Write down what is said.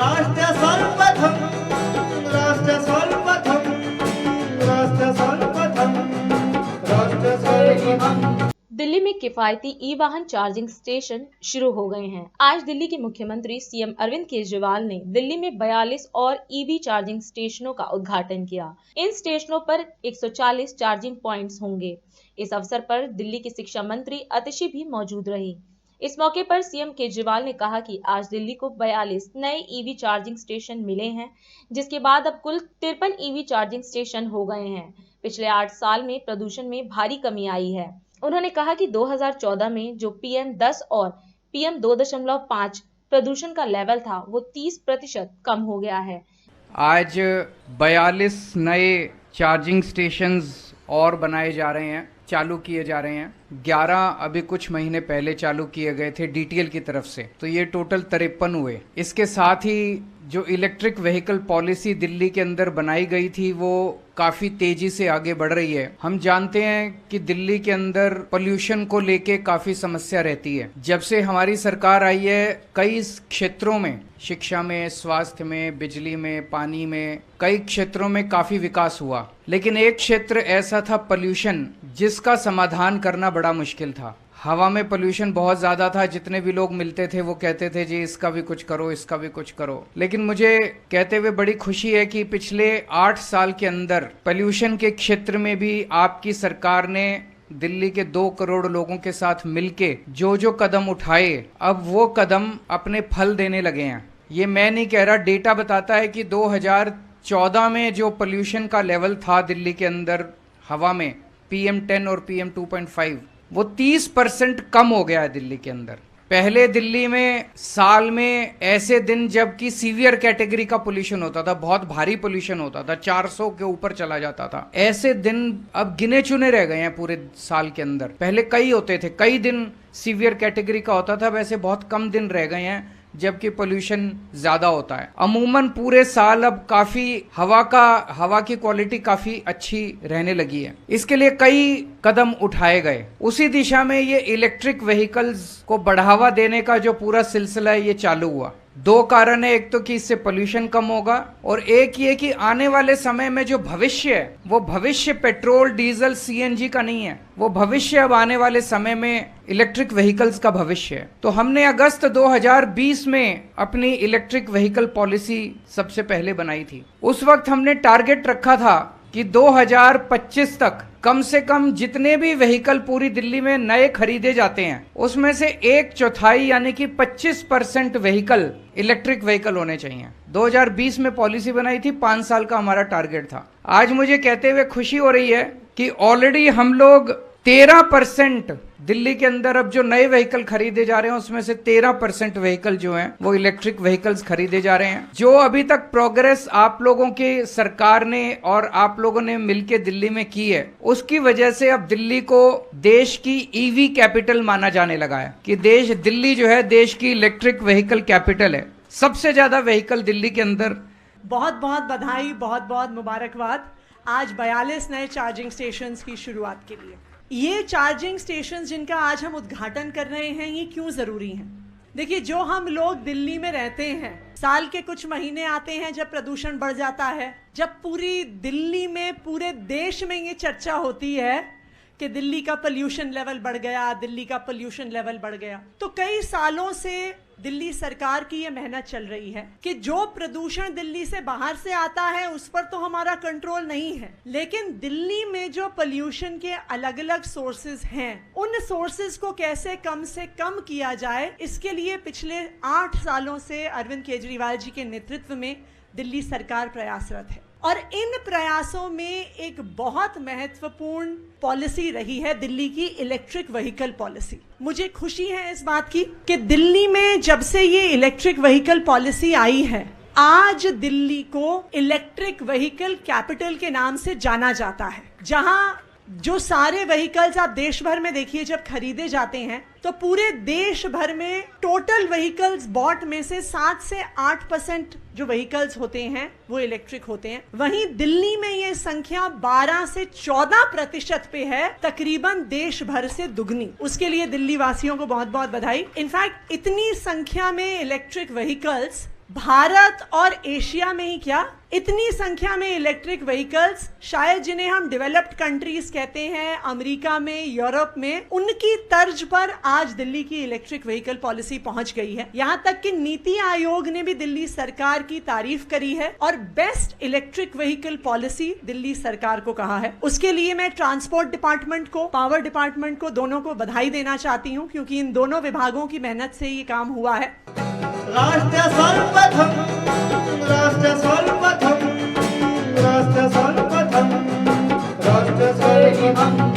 राष्ट्र सर्वप्रथम, राष्ट्र सर्वप्रथम, राष्ट्र सर्वप्रथम, राष्ट्र सर्वप्रथम। दिल्ली में किफायती ई वाहन चार्जिंग स्टेशन शुरू हो गए हैं। आज दिल्ली के मुख्यमंत्री सीएम अरविंद केजरीवाल ने दिल्ली में 42 और ईवी चार्जिंग स्टेशनों का उद्घाटन किया। इन स्टेशनों पर 140 चार्जिंग पॉइंट्स होंगे। इस अवसर पर दिल्ली की शिक्षा मंत्री अतिशी भी मौजूद रही। इस मौके पर सीएम केजरीवाल ने कहा कि आज दिल्ली को 42 नए ईवी चार्जिंग स्टेशन मिले हैं, जिसके बाद अब कुल 53 ईवी चार्जिंग स्टेशन हो गए हैं। पिछले 8 साल में प्रदूषण में भारी कमी आई है। उन्होंने कहा कि 2014 में जो PM10 और PM2.5 प्रदूषण का लेवल था, वो 30% कम हो गया है। आज 42 नए चार्जिंग स्टेशंस और बनाए जा रहे हैं, चालू किए जा रहे हैं। 11 अभी कुछ महीने पहले चालू किए गए थे DTL की तरफ से, तो ये टोटल 53 हुए। इसके साथ ही जो इलेक्ट्रिक व्हीकल पॉलिसी दिल्ली के अंदर बनाई गई थी, वो काफ़ी तेजी से आगे बढ़ रही है। हम जानते हैं कि दिल्ली के अंदर पोल्यूशन को लेके काफ़ी समस्या रहती है। जब से हमारी सरकार आई है, कई क्षेत्रों में, शिक्षा में, स्वास्थ्य में, बिजली में, पानी में, कई क्षेत्रों में काफ़ी विकास हुआ। लेकिन एक क्षेत्र ऐसा था पोल्यूशन, जिसका समाधान करना बड़ा मुश्किल था। हवा में पोल्यूशन बहुत ज़्यादा था। जितने भी लोग मिलते थे वो कहते थे जी इसका भी कुछ करो, इसका भी कुछ करो। लेकिन मुझे कहते हुए बड़ी खुशी है कि पिछले 8 साल के अंदर पोल्यूशन के क्षेत्र में भी आपकी सरकार ने दिल्ली के 2 करोड़ लोगों के साथ मिलके जो कदम उठाए, अब वो कदम अपने फल देने लगे हैं। ये मैं नहीं कह रहा, डेटा बताता है कि 2014 में जो पोल्यूशन का लेवल था दिल्ली के अंदर हवा में, PM10 और PM2.5, वो 30% कम हो गया है दिल्ली के अंदर। पहले दिल्ली में साल में ऐसे दिन जबकि सीवियर कैटेगरी का पोल्यूशन होता था, बहुत भारी पोल्यूशन होता था, 400 के ऊपर चला जाता था। ऐसे दिन अब गिने चुने रह गए हैं पूरे साल के अंदर। पहले कई होते थे, कई दिन सीवियर कैटेगरी का होता था, वैसे बहुत कम दिन रह गए हैं जबकि पोल्यूशन ज्यादा होता है। अमूमन पूरे साल अब काफी हवा की क्वालिटी काफी अच्छी रहने लगी है। इसके लिए कई कदम उठाए गए। उसी दिशा में ये इलेक्ट्रिक व्हीकल्स को बढ़ावा देने का जो पूरा सिलसिला है, ये चालू हुआ। 2 कारण है, एक तो कि इससे पोल्यूशन कम होगा, और एक ये कि आने वाले समय में जो भविष्य है, वो भविष्य पेट्रोल, डीजल, CNG का नहीं है। वो भविष्य अब आने वाले समय में इलेक्ट्रिक व्हीकल्स का भविष्य है। तो हमने अगस्त 2020 में अपनी इलेक्ट्रिक व्हीकल पॉलिसी सबसे पहले बनाई थी। उस वक्त हमने टारगेट रखा था कि 2025 तक कम से कम जितने भी व्हीकल पूरी दिल्ली में नए खरीदे जाते हैं, उसमें से 1/4 यानी कि 25% व्हीकल इलेक्ट्रिक व्हीकल होने चाहिए। 2020 में पॉलिसी बनाई थी, 5 साल का हमारा टारगेट था। आज मुझे कहते हुए खुशी हो रही है कि ऑलरेडी हम लोग 13% दिल्ली के अंदर अब जो नए व्हीकल खरीदे जा रहे हैं, उसमें से 13% व्हीकल जो हैं वो इलेक्ट्रिक व्हीकल्स खरीदे जा रहे हैं। जो अभी तक प्रोग्रेस आप लोगों की सरकार ने और आप लोगों ने मिलके दिल्ली में की है, उसकी वजह से अब दिल्ली को देश की EV कैपिटल माना जाने लगा है कि दिल्ली जो है देश की इलेक्ट्रिक व्हीकल कैपिटल है। सबसे ज्यादा व्हीकल दिल्ली के अंदर। बहुत बहुत बधाई, बहुत बहुत मुबारकबाद आज 42 नए चार्जिंग स्टेशंस की शुरुआत के लिए। ये चार्जिंग स्टेशंस जिनका आज हम उद्घाटन कर रहे हैं, ये क्यों ज़रूरी हैं? देखिए, जो हम लोग दिल्ली में रहते हैं, साल के कुछ महीने आते हैं जब प्रदूषण बढ़ जाता है, जब पूरी दिल्ली में, पूरे देश में ये चर्चा होती है कि दिल्ली का पोल्यूशन लेवल बढ़ गया, दिल्ली का पोल्यूशन लेवल बढ़ गया। तो कई सालों से दिल्ली सरकार की ये मेहनत चल रही है कि जो प्रदूषण दिल्ली से बाहर से आता है उस पर तो हमारा कंट्रोल नहीं है, लेकिन दिल्ली में जो पोल्यूशन के अलग अलग सोर्सेज हैं, उन सोर्सेज को कैसे कम से कम किया जाए, इसके लिए पिछले 8 सालों से अरविंद केजरीवाल जी के नेतृत्व में दिल्ली सरकार प्रयासरत है। और इन प्रयासों में एक बहुत महत्वपूर्ण पॉलिसी रही है दिल्ली की इलेक्ट्रिक व्हीकल पॉलिसी। मुझे खुशी है इस बात की कि दिल्ली में जब से ये इलेक्ट्रिक व्हीकल पॉलिसी आई है, आज दिल्ली को इलेक्ट्रिक व्हीकल कैपिटल के नाम से जाना जाता है। जहां जो सारे व्हीकल्स आप देश भर में देखिए जब खरीदे जाते हैं, तो पूरे देश भर में टोटल व्हीकल्स बॉट में से 7 से 8% जो व्हीकल्स होते हैं वो इलेक्ट्रिक होते हैं। वहीं दिल्ली में ये संख्या 12 से 14% पे है, तकरीबन देश भर से दुगनी। उसके लिए दिल्ली वासियों को बहुत बहुत बधाई। इनफैक्ट इतनी संख्या में इलेक्ट्रिक व्हीकल्स भारत और एशिया में ही क्या, इतनी संख्या में इलेक्ट्रिक व्हीकल्स, शायद जिन्हें हम डेवलप्ड कंट्रीज कहते हैं, अमेरिका में, यूरोप में, उनकी तर्ज पर आज दिल्ली की इलेक्ट्रिक व्हीकल पॉलिसी पहुंच गई है। यहां तक कि नीति आयोग ने भी दिल्ली सरकार की तारीफ करी है और best electric vehicle policy Delhi सरकार को कहा है। उसके लिए मैं ट्रांसपोर्ट डिपार्टमेंट को, पावर डिपार्टमेंट को, दोनों को बधाई देना चाहती हूं, क्योंकि इन दोनों विभागों की मेहनत से ये काम हुआ है। राष्ट्र सर्वप्रथम, राष्ट्र सर्वप्रथम, राष्ट्र सर्वप्रथम, राष्ट्र सर्वप्रथम।